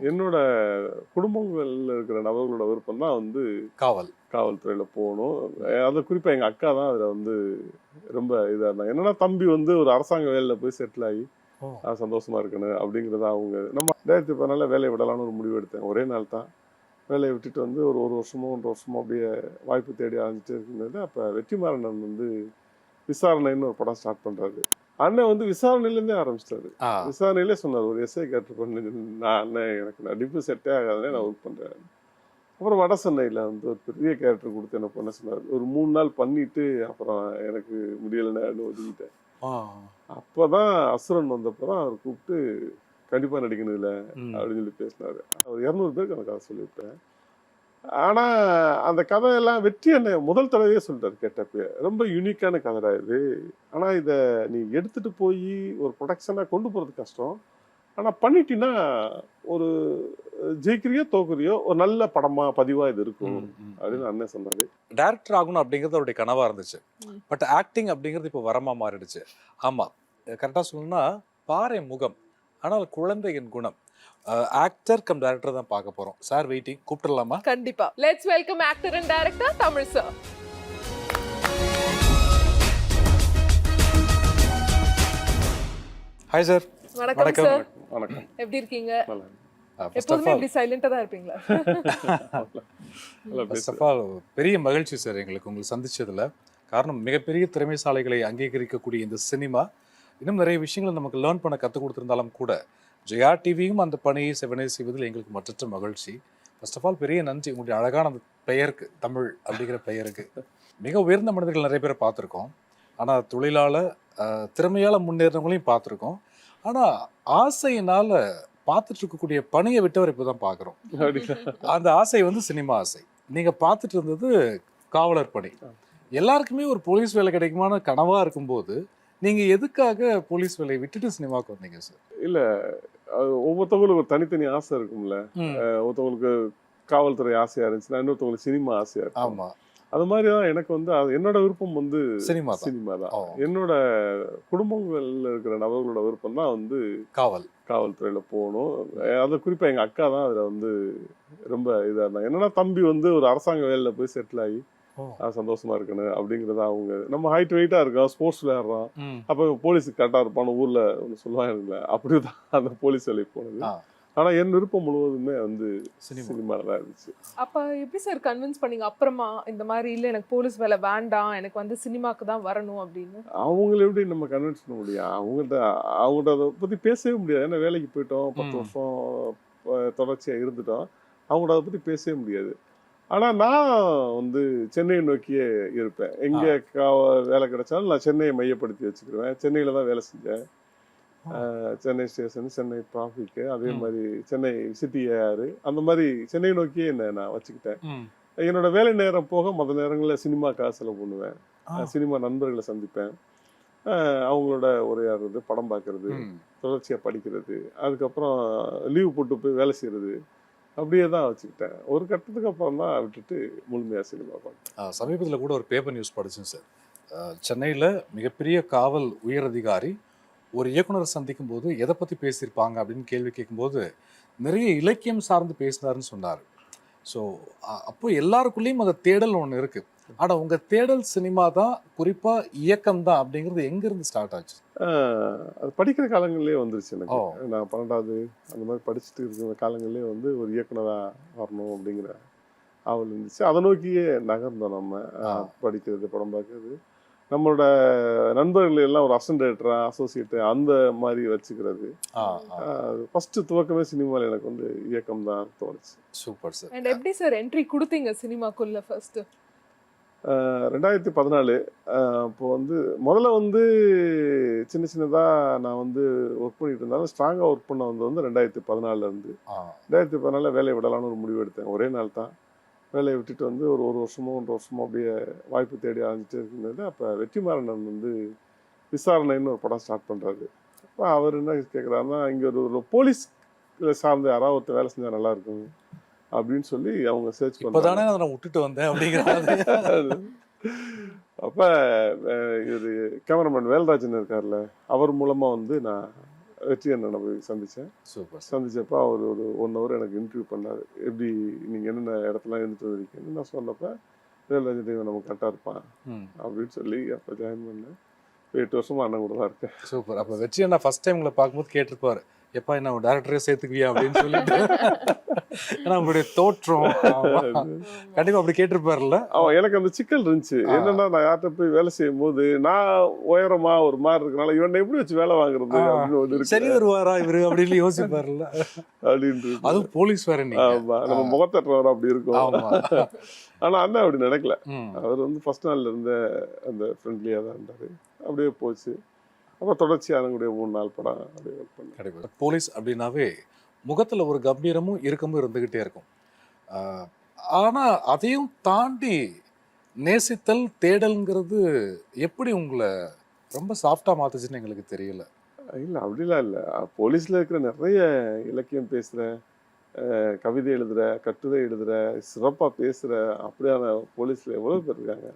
என்னோட குடும்பங்கள்ல இருக்கிற நபர்களோட விருப்பம் தான் வந்து காவல். காவல்துறையில போகணும். அது குறிப்பா எங்க அக்கா தான் அதுல வந்து ரொம்ப இதா இருந்தாங்க. என்னன்னா தம்பி வந்து ஒரு அரசாங்க வேலையில போய் செட்டில் ஆகி ஓ! சந்தோஷமா இருக்கணும் அப்படிங்கிறத அவங்க நம்ம 2014 வேலையை விடலாம்னு ஒரு முடிவு எடுத்தேன். ஒரே நாள் தான் வேலையை விட்டுட்டு வந்து ஒரு ஒரு வருஷமோ 1.5 வருஷமோ அப்படியே வாய்ப்பு தேடி அலைஞ்சிட்டே இருக்கும்போது அப்ப வெற்றிமாறன் வந்து விசாரணைன்னு ஒரு படம் ஸ்டார்ட் பண்றாரு. அண்ணன் வந்து விசாரணையிலேருந்தே ஆரம்பிச்சிட்டாரு. ஆ. விசாரணையிலே சொன்னார், ஒரு எஸ்ஐ கேரக்டர் பண்ணு. நான் அண்ணன் எனக்கு நடிப்பு செட்டே ஆகாதுனே நான் ஒர்க் பண்றேன். அப்புறம் வட சென்னையில் வந்து ஒரு பெரிய கேரக்டர் கொடுத்து என்ன பண்ண சொன்னார். ஒரு 3 நாள் பண்ணிட்டு அப்புறம் எனக்கு முடியலைன்னு ஒதுக்கிட்டேன். ஆ. அப்பதான் அசுரன் வந்தப்பதான் அவர் கூப்பிட்டு கண்டிப்பா நடிக்கணும் இல்லை ம். அப்படின்னு சொல்லி பேசினாரு. ஒரு 200 பேருக்கு அந்த கதை சொல்லிவிட்டேன். ஆனா அந்த கதையெல்லாம் வெற்றி அண்ணன் முதல் தடவையே சொல்லிட்டாரு கேட்டப்ப. ரொம்ப யூனிக்கான கதைடா இது. ஆனா இத நீ எடுத்துட்டு போய் ஒரு ப்ரொடக்ஷனா கொண்டு போறது கஷ்டம். ஆனா பண்ணிட்டீன்னா ஒரு ஜெயிக்கிறியோ தோக்குறியோ ஒரு நல்ல படமா பதிவா இது இருக்கும் அப்படின்னு அண்ணன் சொன்னாரு. டைரக்டர் ஆகணும் அப்படிங்கிறது அவருடைய கனவா இருந்துச்சு. ம். பட் ஆக்டிங் அப்படிங்கிறது இப்போ வரமா மாறிடுச்சு. ஆமா, கரெக்டா சொல்லணும்னா பாறை முகம், ஆனால் குழந்தையின் குணம். ஆக்டர் கம் டைரக்டர் தான் பார்க்க போறோம். சார் வெயிட்டிங், கூப்பிட்டுலாமா? கண்டிப்பா. Let's welcome actor and director Tamil sir. Hi sir. வணக்கம் சார். வணக்கம். எப்படி இருக்கீங்க? நல்லா எப்பவுமே இப்படி சைலண்டா தான் இருப்பீங்களா? நல்லா ஃபர்ஸ்ட் ஆஃப் பேசுறேன். ஆல் பெரிய மகிழ்ச்சி சார் எங்களுக்கு உங்களை சந்திச்சதுல. காரணம் மிகப்பெரிய திறமைசாலைகளை அங்கீகரிக்கக்கூடிய இந்த சினிமா இன்னும் நிறைய விஷயங்களை நமக்கு லேர்ன் பண்ண கற்றுக் கொடுத்திருந்தாலும் கூட ஜெயா டிவியும் அந்த பணியை செவனே செய்வதில் எங்களுக்கு மற்றற்ற மகிழ்ச்சி. ஃபர்ஸ்ட் ஆஃப் ஆல் பெரிய நன்றி உங்களுடைய அழகான அந்த பெயருக்கு, தமிழ் அப்படிங்கிற பெயருக்கு. மிக உயர்ந்த மனிதர்கள் நிறைய பேரை பார்த்துருக்கோம். ஆனால் தொழிலால திறமையால் முன்னேறினவங்களையும் பார்த்துருக்கோம். ஆனால் ஆசையினால பார்த்துட்டு இருக்கக்கூடிய பணியை விட்டவர் இப்போ தான் பார்க்குறோம். அப்படிங்களா? அந்த ஆசை வந்து சினிமா ஆசை. நீங்கள் பார்த்துட்டு இருந்தது காவலர் பணி. எல்லாருக்குமே ஒரு போலீஸ் வேலை கிடைக்குமான கனவாக இருக்கும்போது நீங்கள் எதுக்காக போலீஸ் வேலையை விட்டுட்டு சினிமாவுக்கு வந்தீங்க சார்? இல்ல அது ஒவ்வொருத்தவங்களுக்கு ஒரு தனித்தனி ஆசை இருக்கும்ல. ஒருத்தவங்களுக்கு காவல்துறை ஆசையா இருந்துச்சுன்னா இன்னொருத்தவங்களுக்கு சினிமா ஆசையா இருக்கும். ஆமா, அது மாதிரி தான் எனக்கு வந்து என்னோட விருப்பம் வந்து சினிமா தான். சினிமா தான். ஓ. என்னோட குடும்பங்கள்ல இருக்கிற நபர்களோட விருப்பம் தான் வந்து காவல். காவல்துறையில போகணும். அது குறிப்பா எங்க அக்கா தான் அதுல வந்து ரொம்ப இதா இருந்தாங்க. என்னன்னா தம்பி வந்து ஒரு அரசாங்க வேலையில போய் செட்டில் ஆகி ஓ. சந்தோஷமா இருக்கணும் அப்படிங்கறத அவங்க. நம்ம ஹைட் வெயிட்டா இருக்கோம், ஸ்போர்ட்ஸ் விளையாடுறோம், அப்ப போலீஸுக்கு கரெக்டா இருப்பான்னு ஊர்ல ஒண்ணு சொல்லுவாங்க. அப்படிதான் அந்த போலீஸ் வேலைக்கு போனது. ஆனா என் விருப்பம் முழுவதுமே வந்து சினிமால தான் இருந்துச்சு. அப்ப எப்படி சார் கன்வின்ஸ் பண்ணீங்க அப்புறமா இந்த மாதிரி இல்ல எனக்கு போலீஸ் வேலை வேண்டாம், எனக்கு வந்து சினிமாக்கு தான் வரணும் அப்படின்னு? அவங்கள எப்படி நம்ம கன்வின்ஸ் பண்ண முடியும்? அவங்கள்ட்ட அதை பத்தி பேசவே முடியாது. ஏன்னா வேலைக்கு போயிட்டோம், 10 வருஷம் தொடர்ச்சியா இருந்துட்டோம். அவங்கள்ட்ட அதை பத்தி பேசவே முடியாது. ஆனா நான் வந்து சென்னையை நோக்கியே இருப்பேன். எங்க வேலை கிடைச்சாலும் நான் சென்னையை மையப்படுத்தி வச்சுக்கிடுவேன். சென்னையில தான் வேலை செஞ்சேன். சென்னை ஸ்டேஷன், சென்னை டிராஃபிக்கு, அதே மாதிரி சென்னை சிட்டி ஏஆர், அந்த மாதிரி சென்னையை நோக்கியே என்ன நான் வச்சுக்கிட்டேன். என்னோட வேலை நேரம் போக மற்ற நேரங்களில் சினிமாக்காக செலவு பண்ணுவேன். சினிமா நண்பர்களை சந்திப்பேன். அவங்களோட உரையாடுறது, படம் பார்க்கறது, தொடர்ச்சியாக படிக்கிறது, அதுக்கப்புறம் லீவு போட்டு போய் வேலை செய்யறது, அப்படியே தான் வச்சுக்கிட்டேன். ஒரு கட்டத்துக்கு அப்புறம் தான் விட்டுட்டு முழுமையாக சினிமா பார்த்தேன். சமீபத்தில் கூட ஒரு பேப்பர் நியூஸ் படித்தேன் சார். சென்னையில் மிகப்பெரிய காவல் உயரதிகாரி ஒரு இயக்குனரை சந்திக்கும் போது எதை பற்றி பேசியிருப்பாங்க அப்படின்னு கேள்வி கேட்கும்போது நிறைய இலக்கியம் சார்ந்து பேசினாருன்னு சொன்னார். ஸோ அப்போ எல்லாருக்குள்ளேயும் அந்த தேடல் ஒன்று இருக்குது. ஆனால் உங்கள் தேடல் சினிமா தான், குறிப்பாக இயக்கம் தான் அப்படிங்கிறது எங்கேருந்து ஸ்டார்ட் ஆச்சு? அது படிக்கிற காலங்கள்லேயே வந்துருச்சு எனக்கு. நான் 12வது அந்த மாதிரி படிச்சுட்டு இருக்கிற காலங்கள்லேயே வந்து ஒரு இயக்குனராக வரணும் அப்படிங்கிற ஆவல் இருந்துச்சு. அதை நோக்கியே நகர்ந்தோம். நம்ம படிக்கிறது, படம் பார்க்கறது, நம்மளோட நண்பர்கள் எல்லாம் ஒரு அசிஸ்டன்ட் டைரக்டரா, அசோசியேட்டு அந்த மாதிரி வச்சுக்கிறது. ஃபர்ஸ்ட் துவக்கமே சினிமாவில் எனக்கு வந்து இயக்கம் தான் தோணுச்சு. Super sir. அண்ட் எப்படி சார் என்ட்ரி கொடுத்தீங்க சினிமாக்குள்ள ஃபர்ஸ்ட்? 2014 இப்போ வந்து முதல்ல வந்து சின்ன சின்னதாக நான் வந்து ஒர்க் பண்ணிட்டு இருந்தாலும் ஸ்ட்ராங்காக ஒர்க் பண்ண வந்து 2014 இருந்து 2014 வேலையை விடலான்னு ஒரு முடிவு எடுத்தேன். ஒரே நாள் தான் வேலையை விட்டுட்டு வந்து ஒரு ஒரு வருஷமோ 1.5 வருஷமோ அப்படியே வாய்ப்பு தேடி அலைஞ்சிட்டே இருக்கும்போது அப்போ வெற்றிமாறன் வந்து விசாரணைன்னு ஒரு படம் ஸ்டார்ட் பண்ணுறாரு. அப்போ அவர் என்ன கேட்குறாருன்னா, இங்கே ஒரு போலீஸ் சார்ந்த யாராவது ஒருத்தர் வேலை செஞ்சால் நல்லா இருக்கும் அப்படின்னு சொல்லி அவங்க சர்ச் பண்ணாங்க. நான் விட்டுட்டு வந்தேன் அப்படிங்கிறாங்க. அப்போ இது கேமராமேன் வேல்ராஜன் இருக்கார்ல, அவர் மூலமாக வந்து நான் வெற்றி அண்ணனை போய் சந்தித்தேன். Super sir. சந்திச்சப்போ அவர் ஒரு 1 ஹவர் எனக்கு இன்டர்வியூ பண்ணார். எப்படி நீங்கள் என்னென்ன இடத்துல இருந்துட்டு வந்திருக்கீங்கன்னு நான் சொன்னப்போ, வேலை நம்ம கரெக்டாக இருப்பான் அப்படின்னு சொல்லி அப்போ ஜாயின் பண்ணேன். 8 வருஷமா அண்ணன் கூட தான் இருக்கேன். சூப்பர். அப்போ வெற்றி அண்ணா ஃபர்ஸ்ட் டைம் உங்களை பார்க்கும்போது கேட்டிருப்பாரு, எப்பா என்ன டேரக்டரே சேர்த்துக்குவியா அப்படின்னு சொல்லிட்டு. ஏன்னா உங்களுடைய தோற்றம் கண்டிப்பா அப்படி கேட்டிருப்பாருல்ல. எனக்கு அந்த சிக்கல் இருந்துச்சு. என்னன்னா நான் யார்கிட்ட போய் வேலை செய்யும் போது நான் உயரமா ஒரு மாதிரி இருக்கனால இவனை எப்படி வச்சு வேலை வாங்குறது அப்படின்னு ஒன்று இருக்கு. சரி வருவாரா இவரு அப்படின்னு யோசிப்பாருல்ல அப்படின்னு. அதுவும் போலீஸ் வேற. ஆமா, நம்ம முகத்தட்டுறவரா அப்படி இருக்கும். ஆனா அண்ணன் அப்படி நினைக்கல. அவர் வந்து ஃபர்ஸ்ட் நாள்ல இருந்த அந்த ஃப்ரெண்ட்லியா தான் இருந்தாரு. அப்படியே போச்சு. அப்புறம் தொடர்ச்சியாக கூட 3-4 படம் அப்படியே ஒர்க் பண்ணேன். போலீஸ் அப்படின்னாவே முகத்துல ஒரு கம்பீரமும் இருக்கமும் இருந்துகிட்டே இருக்கும். ஆனா அதையும் தாண்டி நேசித்தல் தேடல்ங்கிறது எப்படி உங்களை ரொம்ப சாஃப்டா மாத்துச்சுன்னு எங்களுக்கு தெரியல. இல்லை அப்படிலாம் இல்லை. போலீஸில் இருக்கிற நிறைய இலக்கியம் பேசுகிற, கவிதை எழுதுகிற, கட்டுரை எழுதுகிற, சிறப்பாக பேசுகிற அப்படியான போலீஸில் எவ்வளோ பேர் இருக்காங்க.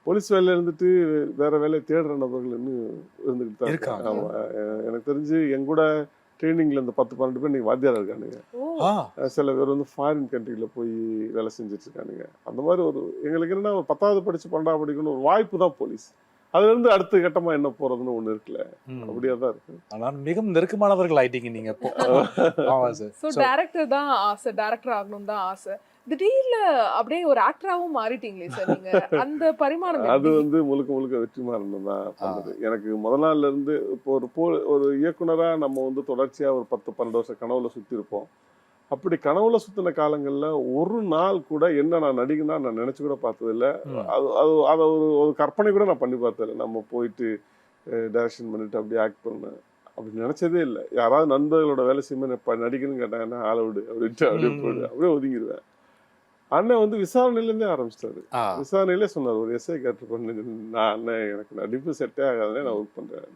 போலீஸ் வேலையில் இருந்துட்டு வேற வேலையை தேடுற நபர்கள் இன்னும் இருந்துகிட்டு தான் இருக்காங்க. ஆமாம், எனக்கு தெரிஞ்சு என் கூட ட்ரைனிங்ல இந்த 10-12 பேர் இன்னைக்கு வாத்தியாரா இருக்கானுங்க. சில பேர் வந்து ஃபாரின் கண்ட்ரியில போய் வேலை செஞ்சுட்டு இருக்கானுங்க. அந்த மாதிரி ஒரு எங்களுக்கு என்னன்னா ஒரு 10வது படிச்சு 12வது படிக்கணும் ஒரு வாய்ப்பு தான் போலீஸ். அதுல இருந்து அடுத்த கட்டமா என்ன போறதுன்னு ஒண்ணு இருக்குல்ல, அப்படியே தான் இருக்கு. ஆனால் மிகவும் நெருக்கமானவர்கள் ஆயிட்டீங்க நீங்க. டைரக்டர் தான் ஆசை, டைரக்டர் ஆகணும் தான் ஆசை. திடீர்ல அப்படியே ஒரு ஆக்டராவும் மாறிட்டீங்களே சார் நீங்க. அந்த பரிமாணம் அது வந்து முழுக்க வெற்றிமாறன் தான் பண்ணது. எனக்கு முதல் நாள்ல இருந்து இப்போ ஒரு இயக்குனரா நம்ம வந்து தொடர்ச்சியா ஒரு 10-12 வருஷம் கனவுல சுத்தி இருப்போம். அப்படி கனவுல சுத்தின காலங்கள்ல ஒரு நாள் கூட என்ன நான் நடிகனா நான் நினைச்சு கூட பார்த்தது இல்லை. அதை ஒரு கற்பனை கூட நான் பண்ணி பார்த்ததில்லை. நம்ம போயிட்டு டைரக்ஷன் பண்ணிட்டு அப்படியே ஆக்ட் பண்ணேன் அப்படி நினைச்சதே இல்லை. யாராவது நண்பர்களோட வேலை செய்யும்போது நடிக்கணும்னு கேட்டாங்கன்னா ஆளை விடு அப்படின்ட்டு அப்படியே போயிடு, அப்படியே ஒதுங்கிடுவேன். அண்ணன் வந்து விசாரணையிலேருந்தே ஆரம்பிச்சிட்டாரு. விசாரணையிலே சொன்னார், ஒரு எஸ்ஐ கேரக்டர் பண்ணி நான் அண்ணன் எனக்கு நடிப்பு செட்டே ஆகாதுன்னே நான் ஒர்க் பண்ணுறேன்.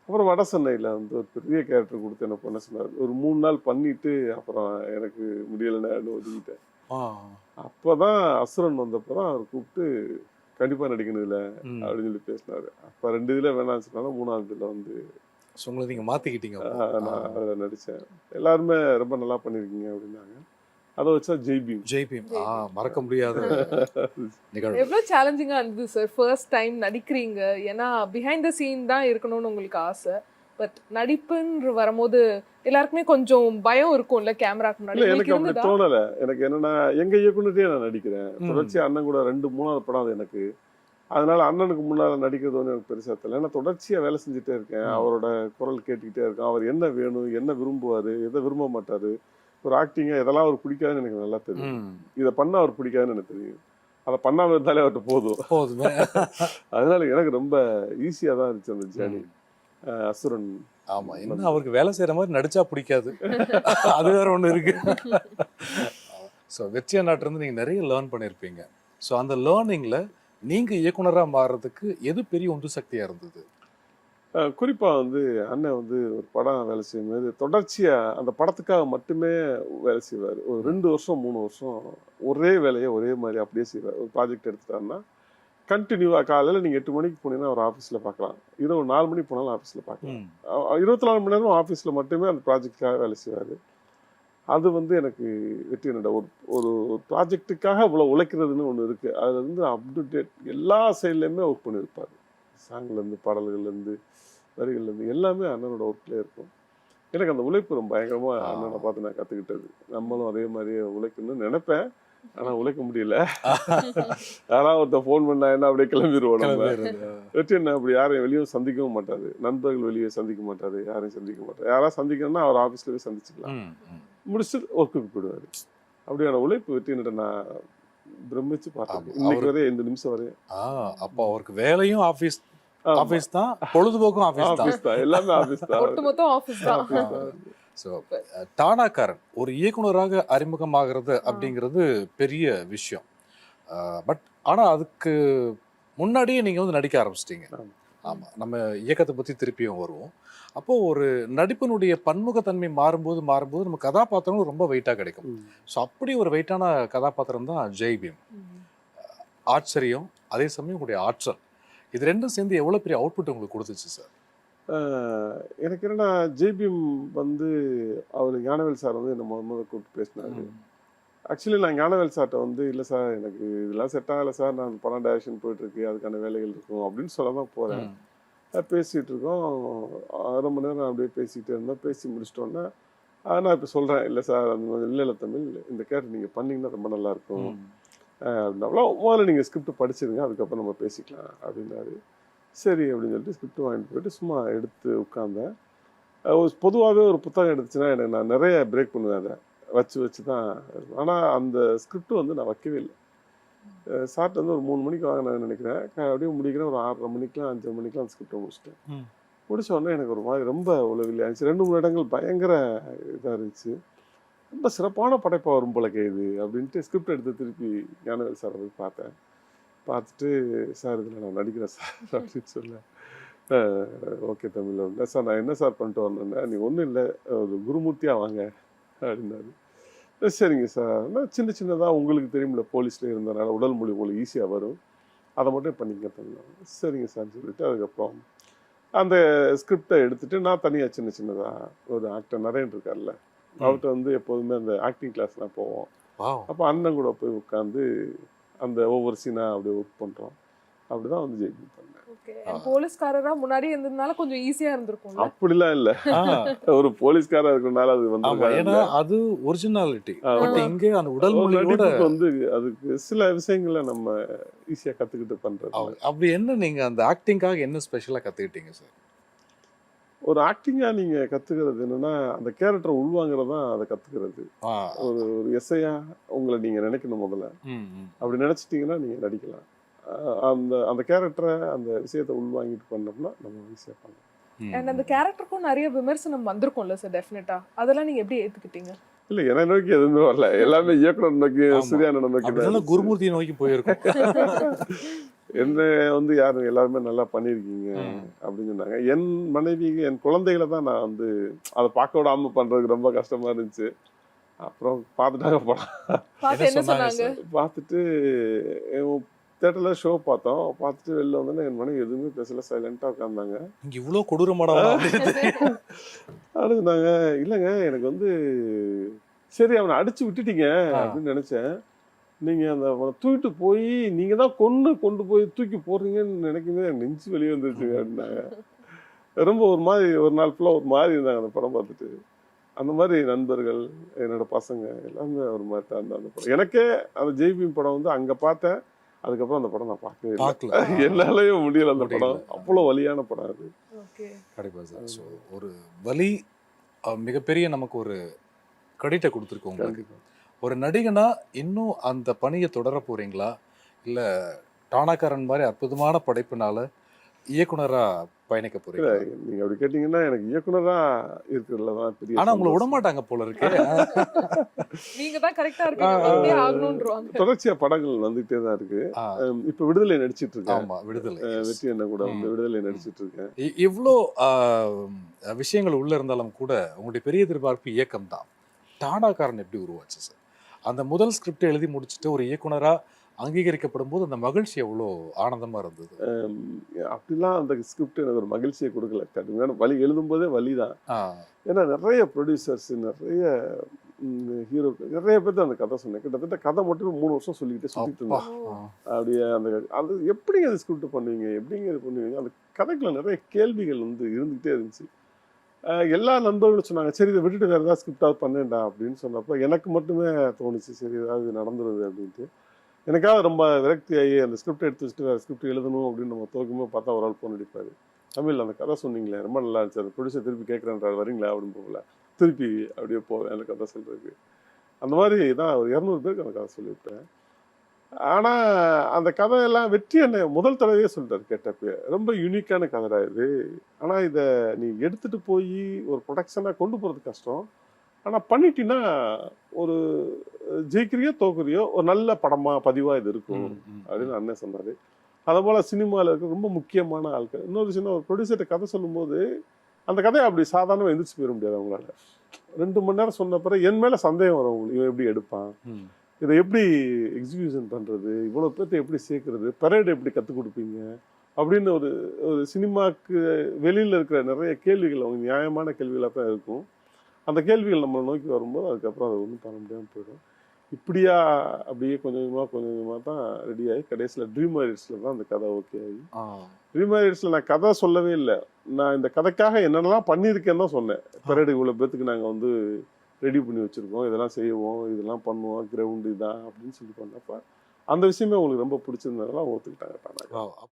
அப்புறம் வட சென்னையில் வந்து ஒரு பெரிய கேரக்டர் கொடுத்து என்ன பண்ண சொன்னார். ஒரு 3 நாள் பண்ணிட்டு அப்புறம் எனக்கு முடியலைன்னு ஒதுக்கிட்டேன். அப்போ தான் அசுரன் வந்தப்போ தான் அவர் கூப்பிட்டு கண்டிப்பாக நடிக்கணும் இல்லை அப்படின்னு சொல்லி பேசினார். அப்போ 2 இதில் வேணாம்னு சொன்னாலும் 3வது இதில் வந்து உங்களை நீங்கள் மாற்றிக்கிட்டீங்க. நான் அதில் நடித்தேன். எல்லாருமே ரொம்ப நல்லா பண்ணியிருக்கீங்க அப்படின்னாங்க. அதை வச்சா ஜெய்பீம் மறக்க முடியாத நிகழ்வு. எவ்வளோ சேலஞ்சிங்காக இருந்தது சார் ஃபர்ஸ்ட் டைம் நடிக்கிறீங்க. ஏன்னா பிஹைண்ட் த சீன் தான் இருக்கணும்னு உங்களுக்கு ஆசை. பட் நடிப்புன்னு வரும்போது எல்லாருக்குமே கொஞ்சம் பயம் இருக்கும்ல கேமராக்கு முன்னாடி. எனக்கு அப்படி தோணலை. எனக்கு என்னன்னா எங்க இயக்குனர்கிட்டயே நான் நடிக்கிறேன். தொடர்ச்சி அண்ணன் கூட 2-3வது படம் அது எனக்கு. அதனால அண்ணனுக்கு முன்னால் நடிக்கிறது வந்து எனக்கு பெருசாக தெரியல. ஏன்னா தொடர்ச்சியாக வேலை செஞ்சுட்டே இருக்கேன். அவரோட குரல் கேட்டுக்கிட்டே இருக்கேன். அவர் என்ன வேணும், என்ன விரும்புவார், எதை விரும்ப மாட்டார், ஒரு ஆக்டிங்காக இதெல்லாம் அவர் பிடிக்காதுன்னு எனக்கு நல்லா தெரியும். இதை பண்ணால் அவர் பிடிக்காதுன்னு எனக்கு தெரியும். அதை பண்ணாமல் இருந்தாலே அவர்கிட்ட போதும். அதனால எனக்கு ரொம்ப ஈஸியாக தான் இருந்துச்சு அந்த ஜேர்னி. அசுரன் ஆமாம், என்ன அவருக்கு வேலை செய்கிற மாதிரி நடிச்சா பிடிக்காது, அது வேற ஒன்று இருக்கு. ஸோ வெற்றி அண்ணாட்டிருந்து நீங்கள் நிறைய லேர்ன் பண்ணியிருப்பீங்க. ஸோ அந்த லேர்னிங்கில் நீங்கள் இயக்குனராக மாறுறதுக்கு எது பெரிய உந்து சக்தியாக இருந்தது? குறிப்பாக வந்து அண்ணன் வந்து ஒரு படம் வேலை செய்யும்போது தொடர்ச்சியாக அந்த படத்துக்காக மட்டுமே வேலை செய்வார். ஒரு 2 வருஷம் 3 வருஷம் ஒரே வேலையை ஒரே மாதிரி அப்படியே செய்வார். ஒரு ப்ராஜெக்ட் எடுத்துட்டாருன்னா கண்டினியூவாக காலையில் நீங்கள் 8 மணிக்கு போனீங்கன்னா அவர் ஆஃபீஸில் பார்க்கலாம், இரவு 4 மணிக்கு போனாலும் ஆஃபீஸில் பார்க்கலாம். 24 மணி நேரம் ஆஃபீஸில் மட்டுமே அந்த ப்ராஜெக்டுக்காக வேலை செய்வார். அது வந்து எனக்கு வெற்றி என்னோட ஒரு ப்ராஜெக்டுக்காக இவ்வளோ உழைக்கிறதுன்னு ஒன்று இருக்குது. அதில் இருந்து அப் டு டேட் எல்லா சைட்லேயுமே ஒர்க் பண்ணியிருப்பார். சாங்லேருந்து பாடல்கள்லேருந்து வரிகள்லேருந்து எல்லாமே அண்ணனோட ஒர்க்லேயே இருக்கும். எனக்கு அந்த உழைப்பு ரொம்ப பயங்கரமாக அண்ணனை பார்த்து நான் கற்றுக்கிட்டது. நம்மளும் அதே மாதிரியே உழைக்கணும்னு நினைப்பேன், ஆனால் உழைக்க முடியல. யாராவது ஒருத்தர் ஃபோன் பண்ணா என்ன அப்படியே கிளம்பிடுவோம். நம்ம வெற்றி என்ன அப்படி யாரையும் வெளியே சந்திக்கவும் மாட்டார், நண்பர்கள் வெளியே சந்திக்க மாட்டார், யாரையும் சந்திக்க மாட்டார். யாராவது சந்திக்கணும்னா அவர் ஆஃபீஸில் போய் சந்திச்சுக்கலாம், முடிச்சுட்டு ஒர்க்குக்கு போயிடுவார். அப்படியான உழைப்பு வெற்றி என்ன நான் பிரமிச்சு பார்த்தேன் இன்னைக்கு வரையும், இந்த நிமிஷம் வரையும். அப்போ அவருக்கு வேலையும் ஆஃபீஸ் தான், பொழுதுபோக்கும் ஆஃபீஸ் தான், எல்லாமே ஆஃபீஸ் தான், ஒட்டுமொத்தம் ஆஃபீஸ் தான். ஸோ டானாக்காரன் ஒரு இயக்குனராக அறிமுகமாகிறது அப்படிங்கிறது பெரிய விஷயம். பட் ஆனால் அதுக்கு முன்னாடியே நீங்கள் வந்து நடிக்க ஆரம்பிச்சிட்டீங்க. ஆமாம், நம்ம இயக்கத்தை பற்றி திருப்பியும் வருவோம். அப்போது ஒரு நடிப்பினுடைய பன்முகத்தன்மை மாறும்போது நம்ம கதாபாத்திரங்களும் ரொம்ப வெயிட்டாக கிடைக்கும். ஸோ அப்படி ஒரு வெயிட்டான கதாபாத்திரம் தான் ஜெய்பீம். ஆச்சரியம், அதே சமயம் உங்களுடைய ஆற்றல், இது ரெண்டும் சேர்ந்து எவ்வளோ பெரிய அவுட்புட் உங்களுக்கு கொடுத்துச்சு சார்? எனக்கு என்னன்னா ஜேபிஎம் வந்து அவர் ஞானவேல் சார் வந்து என்னை முதல்ல கூப்பிட்டு பேசினாரு. ஆக்சுவலி நான் ஞானவேல் சார்கிட்ட வந்து இல்லை சார் எனக்கு இதெல்லாம் செட் ஆகலை சார், நான் படம் டைரக்ஷன் போயிட்டுருக்கு, அதுக்கான வேலைகள் இருக்கும் அப்படின்னு சொல்ல தான் போகிறேன். பேசிகிட்டு இருக்கோம், 1/2 மணி நேரம் அப்படியே பேசிகிட்டே இருந்தோம். பேசி முடிச்சிட்டோன்னா நான் இப்போ சொல்கிறேன், இல்லை சார் அந்த இல்லை தமிழ் இந்த கேரக்டர் நீங்கள் பண்ணிங்கன்னா ரொம்ப நல்லாயிருக்கும் அப்படின்னால முதல்ல நீங்கள் ஸ்கிரிப்ட் படிச்சிருங்க, அதுக்கப்புறம் நம்ம பேசிக்கலாம் அப்படின்னாரு. சரி அப்படின்னு சொல்லிட்டு ஸ்கிரிப்ட் வாங்கிட்டு போயிட்டு சும்மா எடுத்து உட்காந்தேன். பொதுவாகவே ஒரு புத்தகம் எடுத்துச்சுன்னா எனக்கு நான் நிறைய பிரேக் பண்ணுவேன், அதை வச்சு தான். ஆனால் அந்த ஸ்கிரிப்ட் வந்து நான் வைக்கவே இல்லை. சார்ட் வந்து ஒரு 3 மணிக்கு வாங்கினேன்னு நினைக்கிறேன். அப்படியே முடிக்கிறேன் ஒரு 6:30 மணிக்கெலாம் 5 மணிக்கெலாம் அந்த ஸ்கிரிப்டை முடிச்சிட்டேன். முடிச்ச உடனே எனக்கு ஒரு மாதிரி ரொம்ப உளவில்லையா இருந்துச்சு. 2-3 இடங்கள் பயங்கர இதாக இருந்துச்சு. ரொம்ப சிறப்பான படைப்பாக வரும் போல இது அப்படின்ட்டு ஸ்கிரிப்ட் எடுத்து திருப்பி ஞானவேல் சாரை போய் பார்த்தேன். பார்த்துட்டு சார் இதில் நான் நடிக்கிறேன் சார் அப்படின்னு சொல்ல, ஓகே தமிழ் இல்லை சார் நான் என்ன சார் பண்ணிட்டு வரணுன்னா, நீ ஒன்றும் இல்லை ஒரு குருமூர்த்தியாக வாங்க அப்படின்னாரு. சரிங்க சார், நான் சின்ன சின்னதாக உங்களுக்கு தெரியுமில்ல போலீஸில் இருந்தனால உடல் மொழி உங்களுக்கு ஈஸியாக வரும், அதை மட்டும் பண்ணிக்க தந்தாங்க. சரிங்க சார் சொல்லிட்டு அதுக்கப்புறம் அந்த ஸ்கிரிப்டை எடுத்துகிட்டு நான் தனியாக சின்ன சின்னதாக ஒரு ஆக்டர் நரேன் இருக்கார்ல, அவர்கிட்ட வந்து எப்போதுமே அந்த ஆக்டிங் கிளாஸ்லாம் போவோம். அப்போ அண்ணன் கூட போய் உட்காந்து அந்த ஒவ்வொரு சீனாக அப்படியே ஒர்க் பண்ணுறோம். அப்படிதான் வந்து ஜெயிக்கிங் பண்ணேன். போலீஸ்காரரா முன்னாடி இருந்ததுனால கொஞ்சம் ஈஸியா இருந்திருக்கும். அப்படிலாம் இல்ல, ஒரு போலீஸ்காரா இருக்கனால அது வந்து ஏன்னா அது ஒரிஜினாலிட்டி. பட் இங்க அந்த உடல் மொழியோட வந்து அதுக்கு சில விஷயங்களை நம்ம ஈஸியா கத்துக்கிட்டு பண்றது. அப்படி என்ன நீங்க அந்த ஆக்டிங்காக என்ன ஸ்பெஷலா கத்துக்கிட்டீங்க சார்? ஒரு ஆக்டிங்கா நீங்க கத்துக்கிறது என்னன்னா அந்த கேரக்டரை உள்வாங்கிறது தான் அதை கத்துக்கிறது. ஒரு எஸ்ஐயா உங்களை நீங்க நினைக்கணும் முதல்ல. அப்படி நினைச்சிட்டீங்கன்னா நீங்க நடிக்கலாம். அந்த அந்த கேரக்டரை அந்த விஷயத்தை உள்வாங்கிட்டு பண்ணோம்னா நம்ம ஈஸியா பண்ணலாம். அண்ட் அந்த கேரக்டருக்கும் நிறைய விமர்சனம் வந்திருக்கும்ல சார், டெஃபினட்டா அதெல்லாம் நீங்க எப்படி ஏத்துக்கிட்டீங்க? இல்ல என்ன நோக்கி எதுவுமே வரல, எல்லாமே இயக்குனர் நோக்கி சூர்யானனை நோக்கி குருமூர்த்தி நோக்கி போயிருக்கோம். என்ன வந்து யாரும் எல்லாருமே நல்லா பண்ணியிருக்கீங்க அப்படின்னு சொன்னாங்க. என் மனைவி என் குழந்தைகளை தான் நான் வந்து அதை பார்க்க விடாம பண்றதுக்கு ரொம்ப கஷ்டமா இருந்துச்சு. அப்புறம் பார்த்துட்டாங்க படம். பார்த்துட்டு தேட்டரில் ஷோ பார்த்தோம். பார்த்துட்டு வெளில வந்தோன்னே என் மனைவி எதுவுமே பேசல, சைலண்டாக உட்காந்தாங்க. இங்கே இவ்வளோ கொடூரமாடா அப்படின்னாங்க. இல்லைங்க எனக்கு வந்து சரி அவனை அடிச்சு விட்டுட்டீங்க அப்படின்னு நினச்சேன். நீங்கள் அந்த அவனை தூக்கிட்டு போய் நீங்கள் தான் கொண்டு போய் தூக்கி போடுறீங்கன்னு நினைக்கும்போது எனக்கு நெஞ்சு வெளியே வந்துருச்சு அப்படின்னாங்க. ரொம்ப ஒரு மாதிரி ஒரு நாள் ஃபுல்லாக ஒரு மாதிரி இருந்தாங்க அந்த படம் பார்த்துட்டு. அந்த மாதிரி நண்பர்கள் என்னோட பசங்க எல்லாமே ஒரு மாதிரி தான் இருந்தாங்க அந்த படம். எனக்கே அந்த ஜெய்பீம் படம் வந்து அங்கே பார்த்தேன், அதுக்கப்புறம் அந்த படம் நான் பார்க்கல, என்னாலயும் முடியல. அந்த படம் அவ்வளோ வலியான படம் அது. கண்டிப்பா சார். ஸோ ஒரு வலி மிகப்பெரிய நமக்கு ஒரு கிரெடிட்டை கொடுத்துருக்கு உங்களுக்கு. ஒரு நடிகனா இன்னும் அந்த பணியை தொடர போறீங்களா, இல்லை டானாக்காரன் மாதிரி அற்புதமான படைப்புனால இயக்குனரா பயணிக்க போறீங்க? நீங்க அப்படி கேட்டீங்கன்னா எனக்கு இயக்குனரா இருக்கிறதுலதான் பெரிய. ஆனா உங்களை விட மாட்டாங்க போல இருக்கு. நீங்க தான் கரெக்டா இருக்கீங்க, ஆகணும்ன்றாங்க. தொடர்ச்சியா படங்கள் வந்துட்டே தான் இருக்கு. இப்ப விடுதலை நடிச்சிட்டு இருக்கேன். ஆமா, விடுதலை வெற்றி என்ன கூட வந்து விடுதலை நடிச்சிட்டு இருக்கேன். இவ்வளோ விஷயங்கள் உள்ள இருந்தாலும் கூட உங்களுடைய பெரிய எதிர்பார்ப்பு இயக்கம் தான். டானாக்காரன் எப்படி உருவாச்சு சார்? அந்த முதல் ஸ்கிரிப்ட் எழுதி முடிச்சுட்டு ஒரு இயக்குனரா அங்கீகரிக்கப்படும் போது அந்த மகிழ்ச்சி எவ்வளோ ஆனந்தமா இருந்தது? அப்படிலாம் அந்த ஸ்கிரிப்ட் எனக்கு ஒரு மகிழ்ச்சியை கொடுக்கல. கடுமையான வலி, எழுதும் போதே வலி தான். ஏன்னா நிறைய ப்ரொடியூசர்ஸ், நிறைய ஹீரோ, நிறைய பேர் அந்த கதை சொன்னேன். கிட்டத்தட்ட கதை மட்டும் 3 வருஷம் சொல்லிட்டு இருந்தேன். அப்படியே அந்த அது எப்படிங்க அது ஸ்கிரிப்ட் பண்ணுவீங்க, எப்படிங்க இது பண்ணுவீங்க, அந்த கதைக்குள்ள நிறைய கேள்விகள் வந்து இருந்துகிட்டே இருந்துச்சு. எல்லா நண்பர்களும் சொன்னாங்க சரி இதை விட்டுட்டு வேறு ஏதாவது ஸ்கிரிப்டாவது பண்ணேன்டா அப்படின்னு சொன்னப்போ எனக்கு மட்டுமே தோணுச்சு சரி ஏதாவது நடந்துருது அப்படின்ட்டு. எனக்காக ரொம்ப விரக்தி ஆகி அந்த ஸ்கிரிப்ட் எடுத்து வச்சுட்டு வேறு ஸ்கிரிப்ட் எழுதணும் அப்படின்னு நம்ம துவக்கும்போது பார்த்தா ஒரு ஆள் ஃபோன் அடிப்பார். தமிழ் அந்த கதை சொன்னீங்களே ரொம்ப நல்லா இருந்துச்சு, அந்த ப்ரொடியூசர் திருப்பி கேட்குறேன்றாரு வரீங்களா அப்படின்னு போகல, திருப்பி அப்படியே போவேன் அந்த கதை சொல்கிறதுக்கு. அந்த மாதிரி தான் ஒரு 200 பேருக்கு அந்த கதை சொல்லிவிட்டேன். ஆனால் அந்த கதையெல்லாம் வெற்றி என்ன முதல் தடவையே சொல்லிட்டாரு கேட்டப்பே, ரொம்ப யூனிக்கான கதைடா இது, ஆனால் இதை நீ எடுத்துகிட்டு போய் ஒரு ப்ரொடக்ஷனாக கொண்டு போகிறது கஷ்டம், ஆனால் பண்ணிட்டீங்கன்னா ஒரு ஜெயிக்கிறியோ தோக்குறியோ ஒரு நல்ல படமாக பதிவாக இது இருக்கும் அப்படின்னு அண்ணன் சொன்னார். அதே போல் சினிமாவில் இருக்க ரொம்ப முக்கியமான ஆட்கள். இன்னொரு சின்ன ஒரு ப்ரொடியூசர்கிட்ட கதை சொல்லும்போது அந்த கதையை அப்படி சாதாரணமாக எந்திரிச்சு போயிட முடியாது அவங்களால. 2 மணி நேரம் சொன்ன பிறகு என் மேலே சந்தேகம் வரும், உங்களுக்கு இவன் எப்படி எடுப்பான், இதை எப்படி எக்ஸிக்யூஷன் பண்ணுறது, இவ்வளோ பேர்த்தை எப்படி சேர்க்கறது, பரேடு எப்படி கற்றுக் கொடுப்பீங்க, அப்படின்னு ஒரு ஒரு சினிமாக்கு வெளியில் இருக்கிற நிறைய கேள்விகள் அவங்க நியாயமான கேள்விகளாக தான் இருக்கும். அந்த கேள்விகள் நம்மளை நோக்கி வரும்போது அதுக்கப்புறம் அதை ஒன்றும் பண்ண முடியாமல் போயிடும். இப்படியா அப்படியே கொஞ்சம் கொஞ்சமாக தான் ரெடி ஆகி கடைசியில் ட்ரீம் மேரிட்ஸில் தான் அந்த கதை ஓகே ஆகி. ட்ரீம் மேரிட்ஸில் நான் கதை சொல்லவே இல்லை. நான் இந்த கதைக்காக என்னென்னலாம் பண்ணியிருக்கேன்னு தான் சொன்னேன். பெரேடு இவ்வளோ பேத்துக்கு நாங்கள் வந்து ரெடி பண்ணி வச்சுருக்கோம், இதெல்லாம் செய்வோம், இதெல்லாம் பண்ணுவோம், கிரவுண்டு இதான் அப்படின்னு சொல்லி பண்ணப்போ அந்த விஷயமே உங்களுக்கு ரொம்ப பிடிச்சிருந்ததுனால அவங்க ஒத்துக்கிட்டாங்க.